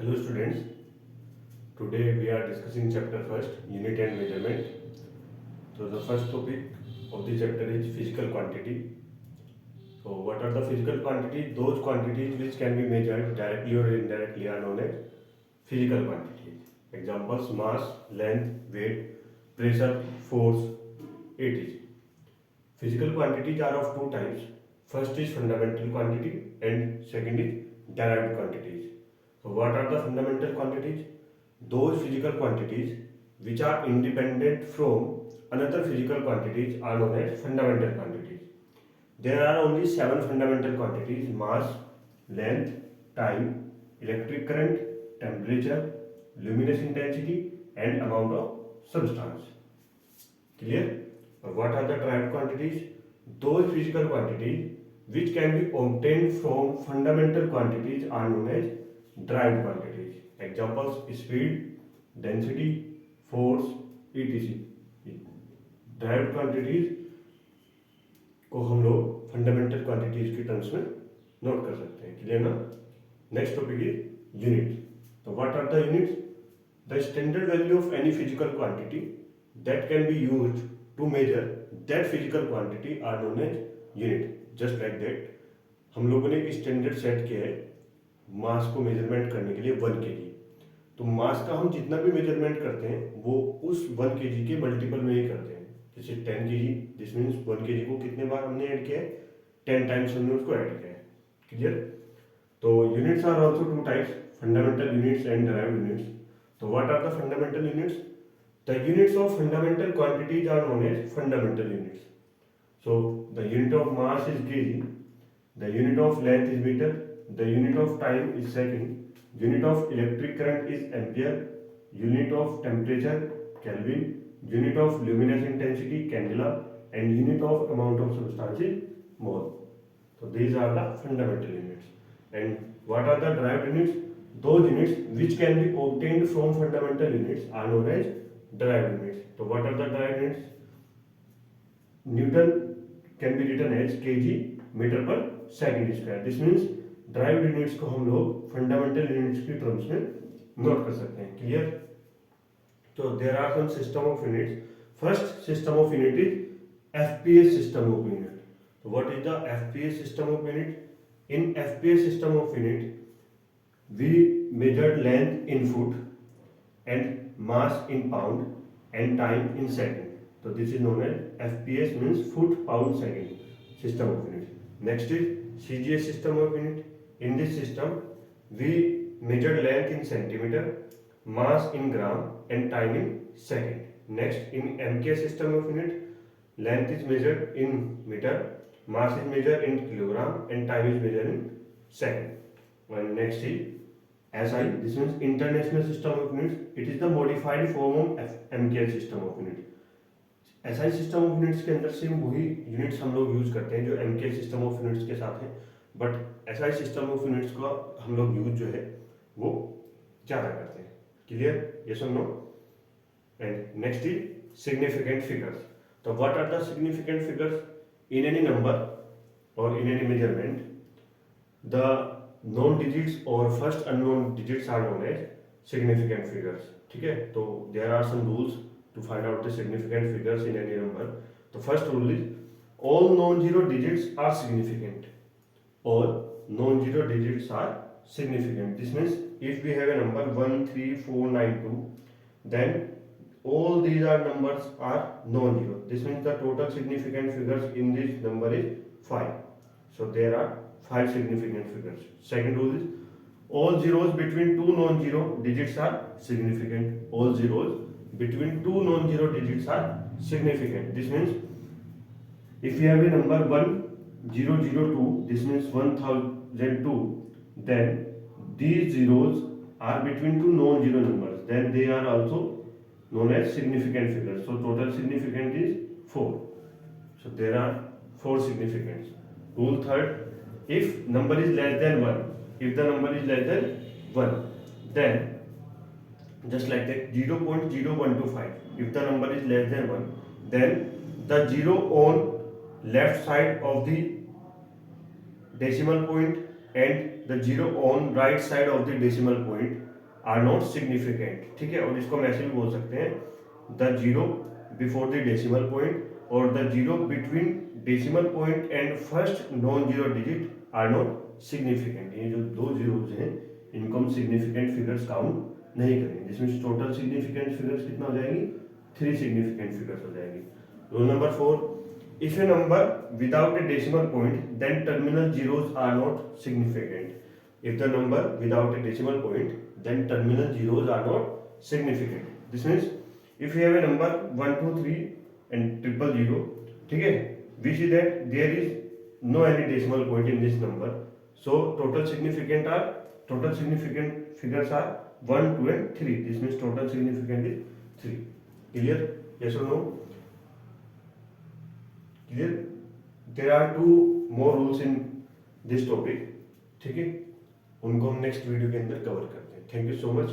Hello students, today we are discussing chapter first, unit and measurement. So the first topic of the chapter is physical quantity. So what are the physical quantities? Those quantities which can be measured directly or indirectly are known as physical quantities. Examples: mass, length, weight, pressure, force, etc. Physical quantities are of two types. First is fundamental quantity and second is derived quantities. So what are the fundamental quantities? Those physical quantities which are independent from another physical quantities are known as fundamental quantities. There are only seven fundamental quantities: mass, length, time, electric current, temperature, luminous intensity, and amount of substance. Clear? What are the derived quantities? Those physical quantities which can be obtained from fundamental quantities are known as derived quantities. Examples: speed, density, force, etc. derived quantities को हम लोग fundamental quantities के terms में note कर सकते हैं. Clear ना? Next topic is unit. तो what are the units? The standard value of any physical quantity that can be used to measure that physical quantity are known as unit. Just like that, हम लोगों ने एक standard set किया है मास को measurement करने के लिए 1 kg. तो मास का हम जितना भी मेजरमेंट करते हैं वो उस 1 kg के मल्टीपल में ही करते हैं. जैसे 10 kg, दिस मीन्स 1 kg को कितने बार हमने ऐड किया है? 10 टाइम्स हमने उसको ऐड किया है. क्लियर? तो units are also two types, fundamental units and derived units. तो what are the fundamental units? The units of fundamental quantities are known as fundamental units. So the unit of mass is kg, the unit of length is meter, the unit of time is second, unit of electric current is ampere, unit of temperature Kelvin, unit of luminous intensity candela, and unit of amount of substance is mole. So these are the fundamental units. And what are the derived units? Those units which can be obtained from fundamental units are known as derived units. So what are the derived units? Newton can be written as kg meter per second square. This means derived units को हम लोग fundamental units की terms में note कर सकते हैं. Clear? So there are some system of units. First system of unit is FPS system of unit. So what is the FPS system of unit? In FPS system of unit, we measure length in foot and mass in pound and time in second. So this is known as FPS, means foot pound second system of units. Next is CGS system of unit. In this system we measure length in centimeter, mass in gram and time in second. Next, in MK system of unit, length is measured in meter, mass is measured in kilogram and time is measured in second. And next is SI, this means International System of Units. It is the modified form of MKL system of unit. SI system of units के अंदर same वही units हम लोग use करते हैं जो MKL system of units के साथ हैं, but SI system of units का हम लोग यूज जो है वो ज़्यादा करते हैं. क्लियर? यस और no? And next is significant figures. तो what are the significant figures? In any number और in any measurement, the known digits or first unknown digits are known as significant figures. ठीक है? तो there are some rules to find out the significant figures in any number. The first rule is all non-zero digits are significant. All non-zero digits are significant. This means if we have a number 1, 3, 4, 9, 2, then all these are numbers are non-zero. This means the total significant figures in this number is 5. So there are 5 significant figures. Second rule is all zeros between two non-zero digits are significant. All zeros between two non-zero digits are significant. This means if you have a number 1002, this means 1002, then these zeros are between two non-zero numbers. Then they are also known as significant figures. So total significant is 4. So there are 4 significants. Rule third, if number is less than 1, if the number is less than 1, then just like that 0.0125, if the number is less than 1, then the 0 on left side of the decimal point and the 0 on right side of the decimal point are not significant, ठीक है। और इसको हम ऐसे भी बोल सकते हैं, the zero before the decimal point और the zero between decimal point and first non zero digit are not significant. ये जो दो जीरोज हैं इनको हम सिग्निफिकेंट फिगर्स काउंट नहीं करेंगे, जिसमें टोटल सिग्निफिकेंट फिगर्स कितना हो जाएगी, 3 सिग्निफिकेंट फिगर्स हो जाएंगी। Rule number 4, if a number without a decimal point then terminal zeros are not significant. If the number without a decimal point then terminal zeros are not significant. This means if you have a number 1 2 3 and triple zero, ठीक है, we see that there is no any decimal point in this number, so total significant figures are 1 2 and 3. This means total significant is 3. Clear? Yes or no? Clear? There are 2 more rules in this topic, ठीक है, उनको हम next video के अंदर cover करते हैं। Thank you so much.